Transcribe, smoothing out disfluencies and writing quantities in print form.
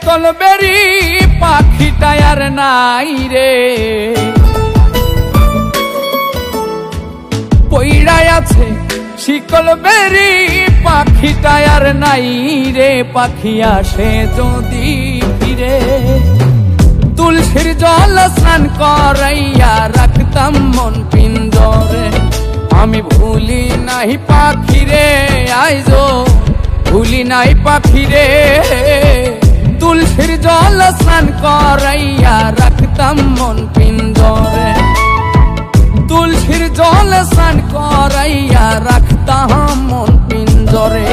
শিকল বেরি পাখিটা আর নাই রে, পইড়ায় আছে শিকল বেরি পাখিটা আর নাই রে। পাখি আসে যদি ফিরে, তুলসীর জল স্নান করাইয়া রাখতাম মন পিঞ্জরে। আমি ভুলি নাই পাখিরে, আইজো ভুলি নাই পাখিরে। তুলসীর জল স্নান করাইয়া রাখতাম মন পিঞ্জরে, তুলসীর জল স্নান করাইয়া রাখতাম মন পিঞ্জরে।